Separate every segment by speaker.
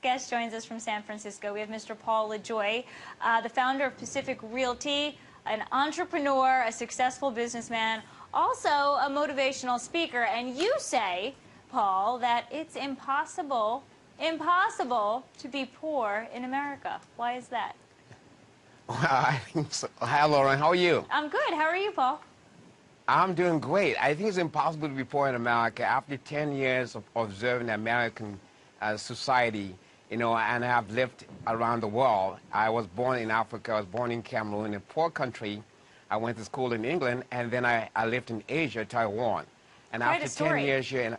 Speaker 1: Guest joins us from San Francisco. We have Mr. Paul Lejoy, the founder of Pacific Realty, an entrepreneur, a successful businessman, also a motivational speaker. And you say, Paul, that it's impossible to be poor in America. Why is that?
Speaker 2: Well, I think so. Hi, Lauren. How are you?
Speaker 1: I'm good. How are you, Paul?
Speaker 2: I'm doing great. I think it's impossible to be poor in America after 10 years of observing American society, and I've lived around the world. I was born in Africa. I was born in Cameroon, in a poor country. I went to school in England, and then I lived in Asia, Taiwan. And
Speaker 1: Quite
Speaker 2: after
Speaker 1: a story.
Speaker 2: 10 years here,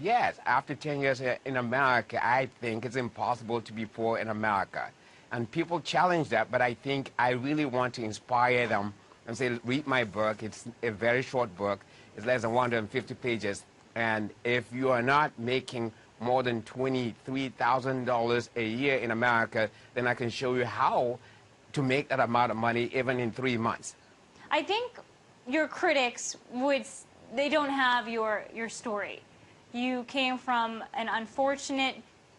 Speaker 2: yes, after 10 years here in America, I think it's impossible to be poor in America. And people challenge that, but I think I really want to inspire them and say, read my book. It's a very short book. It's less than 150 pages. And if you are not making more than $23,000 a year in America, then I can show you how to make that amount of money even in 3 months.
Speaker 1: I think your critics they don't have your story. You came from an unfortunate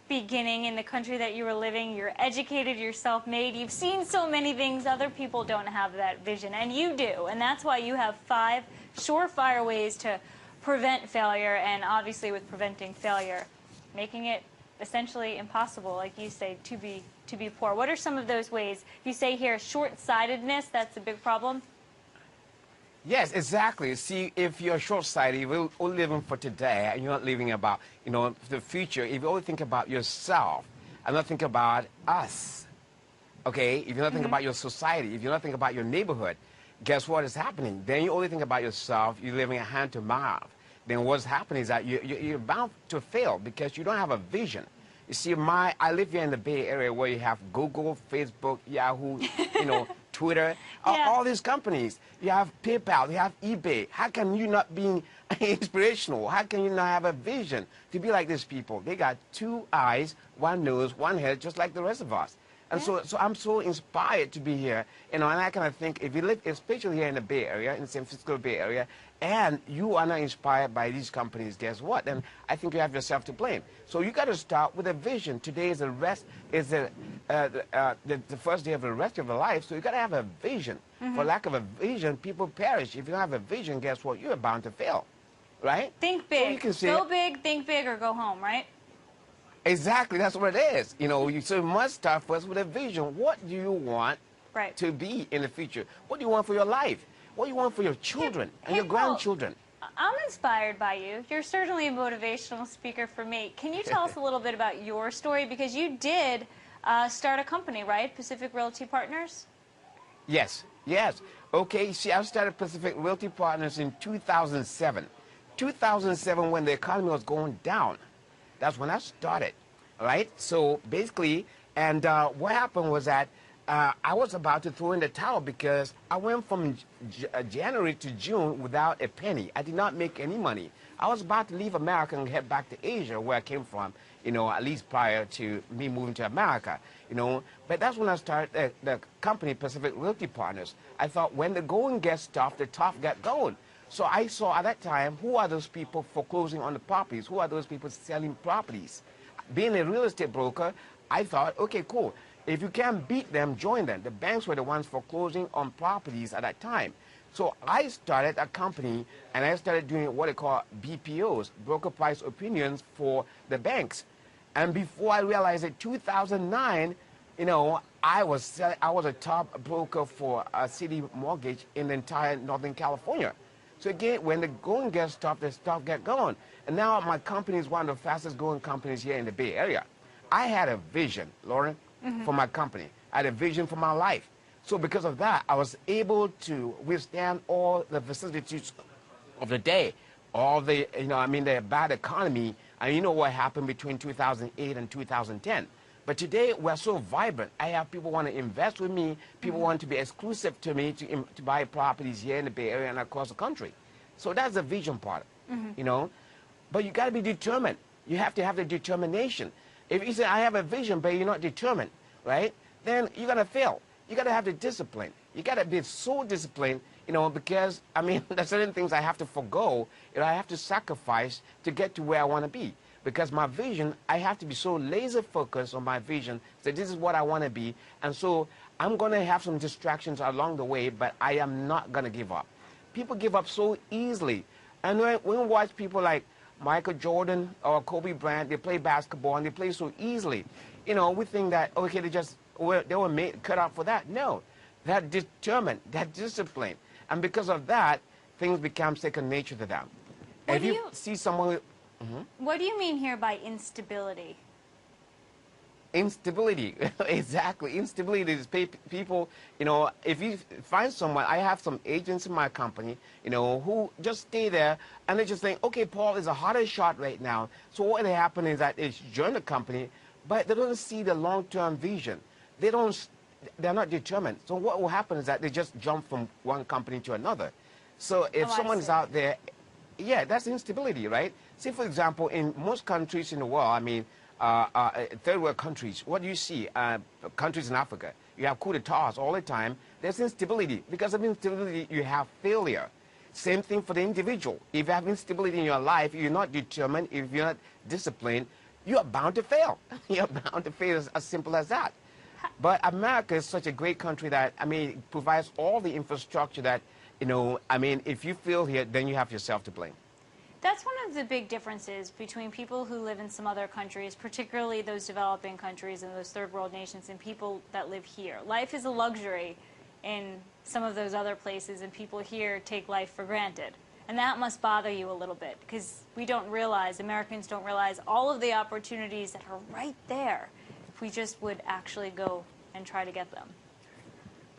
Speaker 1: beginning in the country that you were living. You're educated, you're self-made. You've seen so many things. Other people don't have that vision, and you do. And that's why you have 5 surefire ways to prevent failure, and obviously with preventing failure, making it essentially impossible, like you say, to be poor. What are some of those ways? You say here short-sightedness, that's a big problem.
Speaker 2: Yes, exactly. See, if you're short-sighted, you're only living for today, and you're not living about, the future. If you only think about yourself and not think about us, okay? If you don't think about your society, if you don't think about your neighborhood, guess what is happening? Then you only think about yourself. You're living hand to mouth. Then what's happening is that you're bound to fail because you don't have a vision. You see, I live here in the Bay Area where you have Google, Facebook, Yahoo, Twitter, all these companies. You have PayPal, you have eBay. How can you not be inspirational? How can you not have a vision to be like these people? They got 2 eyes, 1 nose, 1 head, just like the rest of us. And so I'm so inspired to be here, and I kind of think if you live, especially here in the Bay Area, in the San Francisco Bay Area, and you are not inspired by these companies, guess what? Then I think you have yourself to blame. So you got to start with a vision. Today is the first day of the rest of your life, so you got to have a vision. For lack of a vision, people perish. If you don't have a vision, guess what? You're bound to fail, right?
Speaker 1: Think big.
Speaker 2: So you can say,
Speaker 1: go big, think big, or go home, right?
Speaker 2: Exactly, that's what it is. So you must start first with a vision. What do you want to be in the future? What do you want for your life? What do you want for your children and your grandchildren?
Speaker 1: I'm inspired by you. You're certainly a motivational speaker for me. Can you tell us a little bit about your story? Because you did start a company, right? Pacific Realty Partners?
Speaker 2: Yes. Okay, see, I started Pacific Realty Partners in 2007. 2007, when the economy was going down. That's when I started, right? So basically, and what happened was that I was about to throw in the towel because I went from January to June without a penny. I did not make any money. I was about to leave America and head back to Asia, where I came from, at least prior to me moving to America, But that's when I started the company, Pacific Realty Partners. I thought when the going gets tough, the tough get going. So I saw at that time, who are those people foreclosing on the properties? Who are those people selling properties? Being a real estate broker, I thought, okay, cool. If you can't beat them, join them. The banks were the ones foreclosing on properties at that time. So I started a company, and I started doing what they call BPOs, broker price opinions for the banks. And before I realized it, 2009, I was a top broker for a city mortgage in the entire Northern California. So again, when the going gets tough, the stuff get going. And now my company is one of the fastest growing companies here in the Bay Area. I had a vision, Lauren, for my company. I had a vision for my life. So because of that, I was able to withstand all the vicissitudes of the day, all the, the bad economy. And you know what happened between 2008 and 2010. But today, we're so vibrant. I have people want to invest with me. People want to be exclusive to me to buy properties here in the Bay Area and across the country. So that's the vision part, But you got to be determined. You have to have the determination. If you say, I have a vision, but you're not determined, right? Then you're going to fail. You got to have the discipline. You got to be so disciplined, because, there's certain things I have to forego, I have to sacrifice to get to where I want to be. because my vision, I have to be so laser focused on my vision that this is what I want to be. And so I'm going to have some distractions along the way, but I am not going to give up. People give up so easily. And when we watch people like Michael Jordan or Kobe Bryant, they play basketball and they play so easily. You know, we think that, okay, they were made, cut out for that. No, they're determined, they're disciplined. And because of that, things become second nature to them. If you see someone...
Speaker 1: What do you mean here by instability?
Speaker 2: Instability, exactly. Instability is people, you know, if you find someone, I have some agents in my company, you know, who just stay there and they just think, okay, Paul is a hotter shot right now. So what will happen is that they join the company, but they don't see the long-term vision. They're not determined. So what will happen is that they just jump from one company to another. So if someone is out there, yeah, that's instability, right? See, for example, in most countries in the world, I mean, third world countries, what do you see? Countries in Africa, you have coup d'etats all the time. There's instability. Because of instability, you have failure. Same thing for the individual. If you have instability in your life, you're not determined, if you're not disciplined, you're bound to fail. You're bound to fail, as simple as that. But America is such a great country that, I mean, it provides all the infrastructure that, you know, I mean, if you fail here, then you have yourself to blame.
Speaker 1: That's one of the big differences between people who live in some other countries, particularly those developing countries and those third world nations, and people that live here. Life is a luxury in some of those other places, and people here take life for granted. And that must bother you a little bit, because we don't realize, Americans don't realize all of the opportunities that are right there if we just would actually go and try to get them.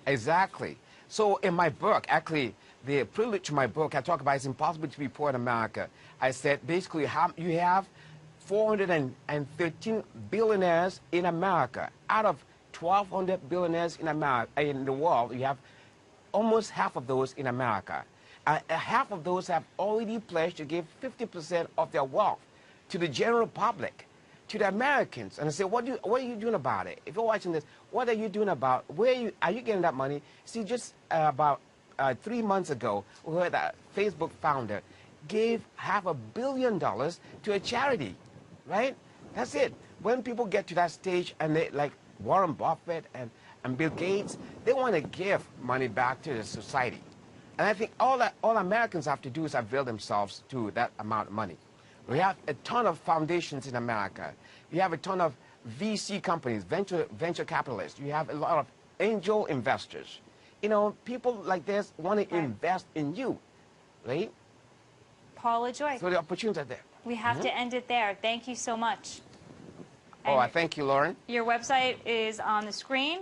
Speaker 2: Exactly. So in my book, actually, the privilege of my book, I talk about it's impossible to be poor in America. I said basically you have 413 billionaires in America. Out of 1,200 billionaires in America, in the world, you have almost half of those in America. Half of those have already pledged to give 50% of their wealth to the general public, to the Americans. And I say, what are you doing about it? If you're watching this, what are you doing about, are you getting that money? See, just about 3 months ago, we heard that Facebook founder gave $500 million to a charity, right? That's it. When people get to that stage and they, like Warren Buffett and Bill Gates, they want to give money back to the society. And I think all Americans have to do is avail themselves to that amount of money. We have a ton of foundations in America. You have a ton of VC companies, venture capitalists. You have a lot of angel investors. You know, people like this want to invest in you, right?
Speaker 1: Paul Lejoy.
Speaker 2: So the opportunities are there.
Speaker 1: We have to end it there. Thank you so much.
Speaker 2: Oh, I thank you, Lauren.
Speaker 1: Your website is on the screen.